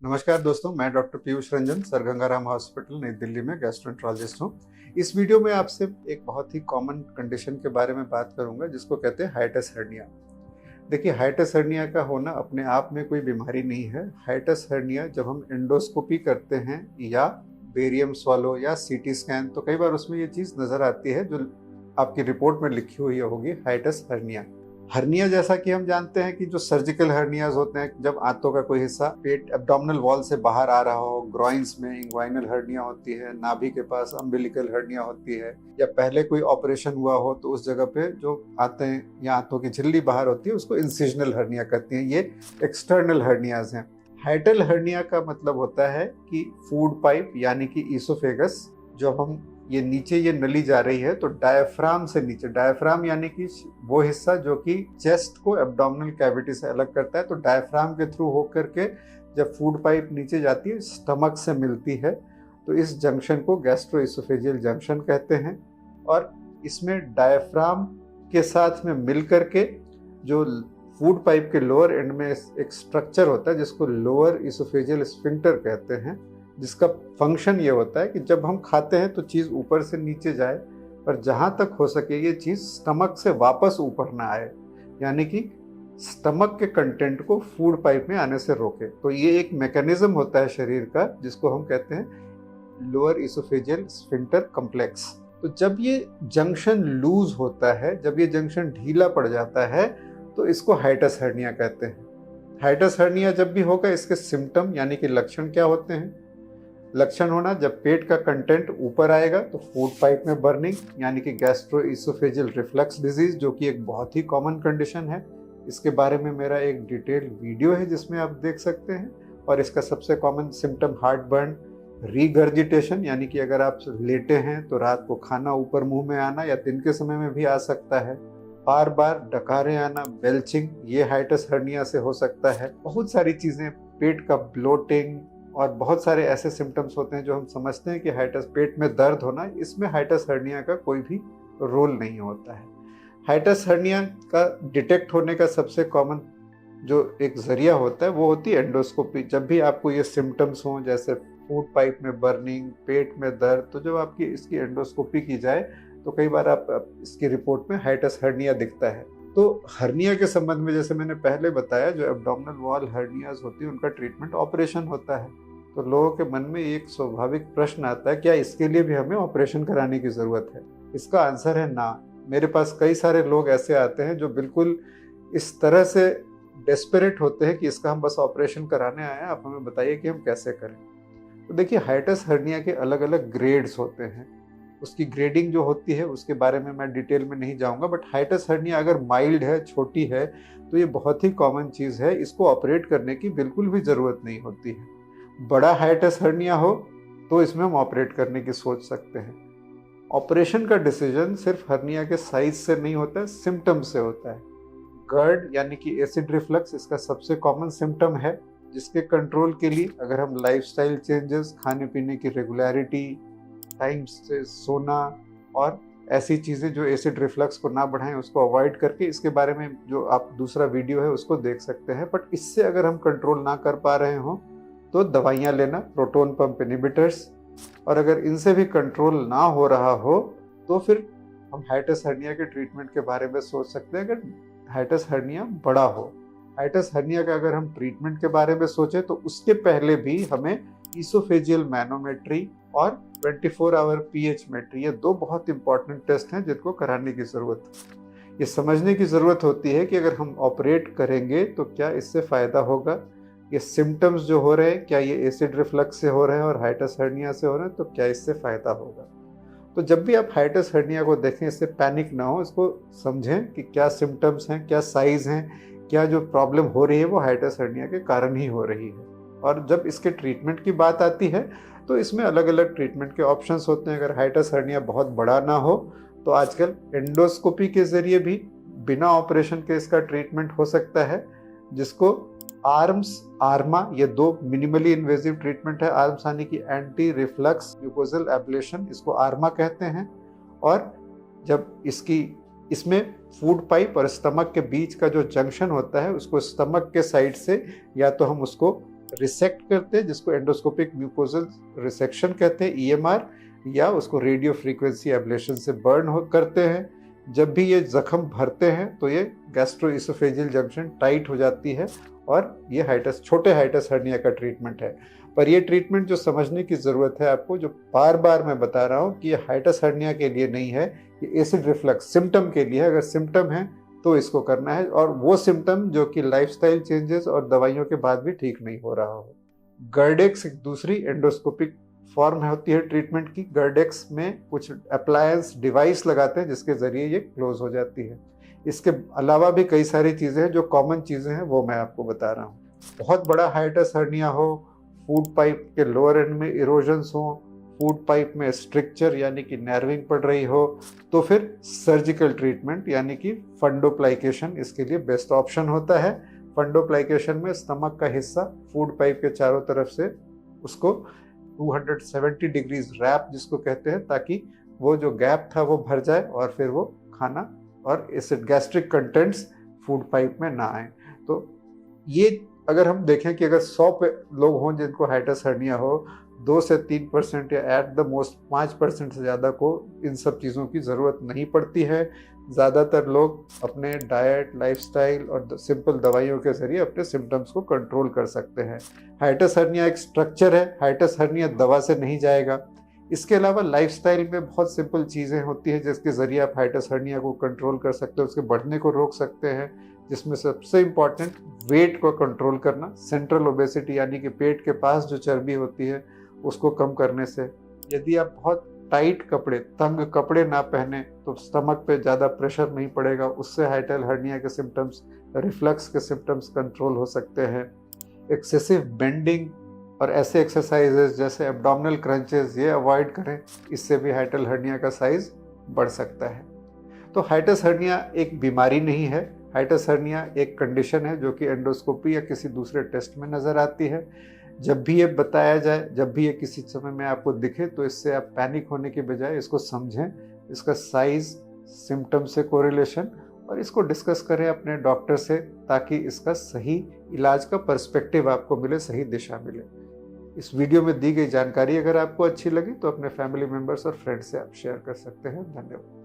नमस्कार दोस्तों, मैं doctor Piyush Ranjan, sir Gangaram hospital नई दिल्ली में गैस्ट्रोएंटरोलॉजिस्ट हूँ। इस वीडियो में आपसे एक बहुत ही कॉमन कंडीशन के बारे में बात करूंगा जिसको कहते हैं हाइटस हर्निया। देखिए, हाइटस हर्निया का होना अपने आप में कोई बीमारी नहीं है। हाइटस हर्निया जब हम एंडोस्कोपी करते हैं या बेरियम स्वॉलो या सीटी स्कैन, तो कई बार उसमें ये चीज़ नज़र आती है जो आपकी रिपोर्ट में लिखी हुई होगी, हाइटस हर्निया। हर्निया जैसा कि हम जानते हैं कि जो सर्जिकल हर्नियाज होते हैं, जब आंतों का कोई हिस्सा पेट एब्डोमिनल वॉल से बाहर आ रहा हो, ग्रॉइंस में इंग्वाइनल हर्निया होती है, नाभि के पास अम्बिलिकल हर्निया होती है, या पहले कोई ऑपरेशन हुआ हो तो उस जगह पे जो आते या आंतों की झिल्ली बाहर होती है उसको इंसिजनल हर्निया कहते हैं। ये एक्सटर्नल हर्नियाज हैं। हाइटल हर्निया का मतलब होता है कि फूड पाइप यानी कि ईसोफेगस, जब हम ये नीचे ये नली जा रही है तो डायफ्राम से नीचे, डायफ्राम यानी कि वो हिस्सा जो कि चेस्ट को एब्डोमिनल कैविटी से अलग करता है, तो डायफ्राम के थ्रू होकर के जब फूड पाइप नीचे जाती है, स्टमक से मिलती है, तो इस जंक्शन को गैस्ट्रोइसोफेजियल जंक्शन कहते हैं। और इसमें डायफ्राम के साथ में मिल करके जो फूड पाइप के लोअर एंड में एक स्ट्रक्चर होता है जिसको लोअर इसोफेजियल स्फिंक्टर कहते हैं, जिसका फंक्शन ये होता है कि जब हम खाते हैं तो चीज़ ऊपर से नीचे जाए, पर जहाँ तक हो सके ये चीज़ स्टमक से वापस ऊपर ना आए, यानी कि स्टमक के कंटेंट को फूड पाइप में आने से रोके। तो ये एक मैकेनिज्म होता है शरीर का जिसको हम कहते हैं लोअर इसोफेजियल स्फिंक्टर कॉम्प्लेक्स। तो जब ये जंक्शन लूज होता है, जब ये जंक्शन ढीला पड़ जाता है, तो इसको हाइटस हर्निया कहते हैं। हाइटस हर्निया जब भी होगा, इसके सिम्टम यानी कि लक्षण क्या होते हैं? लक्षण होना, जब पेट का कंटेंट ऊपर आएगा तो फूड पाइप में बर्निंग यानी कि गैस्ट्रोइसोफेजियल रिफ्लक्स डिजीज, जो कि एक बहुत ही कॉमन कंडीशन है। इसके बारे में मेरा एक डिटेल वीडियो है जिसमें आप देख सकते हैं। और इसका सबसे common symptom heart burn, regurgitation यानी कि अगर आप लेटे हैं तो रात को खाना ऊपर मुंह में आना, या दिन के समय में भी आ सकता है। बार बार डकारे आना, बेल्चिंग, ये हाइटस हर्निया से हो सकता है। बहुत सारी चीज़ें, पेट का ब्लोटिंग और बहुत सारे ऐसे सिम्टम्स होते हैं जो हम समझते हैं कि हाइटस, पेट में दर्द होना, इसमें हाइटस हर्निया का कोई भी रोल नहीं होता है। हाइटस हर्निया का डिटेक्ट होने का सबसे कॉमन जो एक जरिया होता है वो होती है एंडोस्कोपी। जब भी आपको ये सिम्टम्स हों, जैसे फूड पाइप में बर्निंग, पेट में दर्द, तो जब आपकी इसकी एंडोस्कोपी की जाए तो कई बार आप इसकी रिपोर्ट में हाइटस हर्निया दिखता है। तो हर्निया के संबंध में जैसे मैंने पहले बताया, जो एब्डोमिनल वॉल हर्नियाज होती है उनका ट्रीटमेंट ऑपरेशन होता है। तो लोगों के मन में एक स्वाभाविक प्रश्न आता है, क्या इसके लिए भी हमें ऑपरेशन कराने की ज़रूरत है? इसका आंसर है ना। मेरे पास कई सारे लोग ऐसे आते हैं जो बिल्कुल इस तरह से डेस्परेट होते हैं कि इसका हम बस ऑपरेशन कराने आए हैं, आप हमें बताइए कि हम कैसे करें। तो देखिए, हाइटस हर्निया के अलग अलग ग्रेड्स होते हैं। उसकी ग्रेडिंग जो होती है उसके बारे में मैं डिटेल में नहीं जाऊंगा, बट हाइटस हर्निया अगर माइल्ड है, छोटी है, तो ये बहुत ही कॉमन चीज़ है। इसको ऑपरेट करने की बिल्कुल भी ज़रूरत नहीं होती है। बड़ा हाइटस हर्निया हो तो इसमें हम ऑपरेट करने की सोच सकते हैं। ऑपरेशन का डिसीजन सिर्फ हर्निया के साइज से नहीं होता है, सिम्टम से होता है। गर्ड यानी कि एसिड रिफ्लक्स इसका सबसे कॉमन सिम्टम है, जिसके कंट्रोल के लिए अगर हम लाइफस्टाइल चेंजेस, खाने पीने की रेगुलरिटी, टाइम से सोना और ऐसी चीज़ें जो एसिड रिफ्लक्स को ना बढ़ाएं, उसको अवॉइड करके, इसके बारे में जो आप दूसरा वीडियो है उसको देख सकते हैं। बट इससे अगर हम कंट्रोल ना कर पा रहे हों तो दवाइयाँ लेना, प्रोटोन पंप इनहिबिटर्स, और अगर इनसे भी कंट्रोल ना हो रहा हो तो फिर हम हाइटस हर्निया के ट्रीटमेंट के बारे में सोच सकते हैं। अगर हाइटस हर्निया बड़ा हो, हाइटस हर्निया का अगर हम ट्रीटमेंट के बारे में सोचें तो उसके पहले भी हमें ईसोफेजियल मैनोमेट्री और 24 आवर पीएच मेट्री, ये दो बहुत इंपॉर्टेंट टेस्ट हैं जिनको कराने की ज़रूरत है। ये समझने की ज़रूरत होती है कि अगर हम ऑपरेट करेंगे तो क्या इससे फ़ायदा होगा। ये सिम्टम्स जो हो रहे हैं, क्या ये एसिड रिफ्लक्स से हो रहे हैं और हाइटस हर्निया से हो रहे हैं, तो क्या इससे फ़ायदा होगा। तो जब भी आप हाइटस हर्निया को देखें, इससे पैनिक ना हो, इसको समझें कि क्या सिम्टम्स हैं, क्या साइज़ हैं, क्या जो प्रॉब्लम हो रही है वो हाइटस हर्निया के कारण ही हो रही है। और जब इसके ट्रीटमेंट की बात आती है तो इसमें अलग अलग ट्रीटमेंट के ऑप्शंस होते हैं। अगर हाइटस हर्निया बहुत बड़ा ना हो तो आजकल एंडोस्कोपी के ज़रिए भी बिना ऑपरेशन के इसका ट्रीटमेंट हो सकता है, जिसको आर्म्स, आर्मा, ये दो मिनिमली इन्वेजिव ट्रीटमेंट है। आर्म्स यानी कि एंटी रिफ्लक्स म्यूकोजल एब्लेशन, इसको आर्मा कहते हैं। और जब इसमें फूड पाइप और स्टमक के बीच का जो जंक्शन होता है उसको स्टमक के साइड से या तो हम उसको रिसेक्ट करते हैं, जिसको एंडोस्कोपिक म्यूकोजल रिसेक्शन कहते हैं, EMR, या उसको रेडियो फ्रीक्वेंसी एब्लेशन से बर्न करते हैं। जब भी ये जख्म भरते हैं तो ये गैस्ट्रोइसोफेजियल जंक्शन टाइट हो जाती है और ये छोटे हाइटस हर्निया का ट्रीटमेंट है। पर ये ट्रीटमेंट जो समझने की ज़रूरत है आपको, जो बार बार मैं बता रहा हूँ कि ये हाइटस हर्निया के लिए नहीं है, ये एसिड रिफ्लक्स सिम्टम के लिए है। अगर सिम्टम है तो इसको करना है, और वो सिम्टम जो कि लाइफस्टाइल चेंजेस और दवाइयों के बाद भी ठीक नहीं हो रहा हो। गर्डेक्स एक दूसरी एंडोस्कोपिक फॉर्म होती है ट्रीटमेंट की। गर्डेक्स में कुछ अप्लायंस डिवाइस लगाते हैं जिसके ज़रिए ये क्लोज हो जाती है। इसके अलावा भी कई सारी चीज़ें हैं, जो कॉमन चीज़ें हैं वो मैं आपको बता रहा हूँ। बहुत बड़ा हाइटस हर्निया हो, फूड पाइप के लोअर एंड में इरोजन्स हो, फूड पाइप में स्ट्रिक्चर यानी कि नर्विंग पड़ रही हो, तो फिर सर्जिकल ट्रीटमेंट यानी कि फंडोप्लाइकेशन इसके लिए बेस्ट ऑप्शन होता है। फंडोप्लाइकेशन में स्टमक का हिस्सा फूड पाइप के चारों तरफ से उसको 270 डिग्रीज रैप जिसको कहते हैं, ताकि वो जो गैप था वो भर जाए और फिर वो खाना और acid gastric contents food pipe में ना आए। तो ये अगर हम देखें कि अगर 100 लोग हों जिनको हाइटस हर्निया हो, 2 से 3% या एट द मोस्ट 5% से ज़्यादा को इन सब चीज़ों की ज़रूरत नहीं पड़ती है। ज़्यादातर लोग अपने डाइट, लाइफस्टाइल और सिंपल दवाइयों के ज़रिए अपने सिम्टम्स को कंट्रोल कर सकते हैं। हाइटस हर्निया एक स्ट्रक्चर है, हाइटस हर्निया दवा से नहीं जाएगा। इसके अलावा लाइफस्टाइल में बहुत सिंपल चीज़ें होती हैं जिसके ज़रिए आप हाइटस हर्निया को कंट्रोल कर सकते हो, उसके बढ़ने को रोक सकते हैं, जिसमें सबसे इम्पॉर्टेंट वेट को कंट्रोल करना। सेंट्रल ओबेसिटी यानी कि पेट के पास जो चर्बी होती है उसको कम करने से। यदि आप बहुत टाइट कपड़े, तंग कपड़े ना पहने तो स्टमक पे ज़्यादा प्रेशर नहीं पड़ेगा, उससे हाइटस हर्निया के सिम्टम्स, रिफ्लक्स के सिम्टम्स कंट्रोल हो सकते हैं। एक्सेसिव बेंडिंग और ऐसे एक्सरसाइजेज जैसे एब्डोमिनल क्रंचेस ये अवॉइड करें, इससे भी हाइटस हर्निया का साइज बढ़ सकता है। तो हाइटस हर्निया एक बीमारी नहीं है, हाइटस हर्निया एक कंडीशन है जो कि एंडोस्कोपी या किसी दूसरे टेस्ट में नज़र आती है। जब भी ये बताया जाए, जब भी ये किसी समय में आपको दिखे, तो इससे आप पैनिक होने के बजाय इसको समझें, इसका साइज, सिम्टम से कोरिलेशन, और इसको डिस्कस करें अपने डॉक्टर से, ताकि इसका सही इलाज का पर्सपेक्टिव आपको मिले, सही दिशा मिले। इस वीडियो में दी गई जानकारी अगर आपको अच्छी लगी तो अपने फैमिली मेम्बर्स और फ्रेंड्स से आप शेयर कर सकते हैं। धन्यवाद।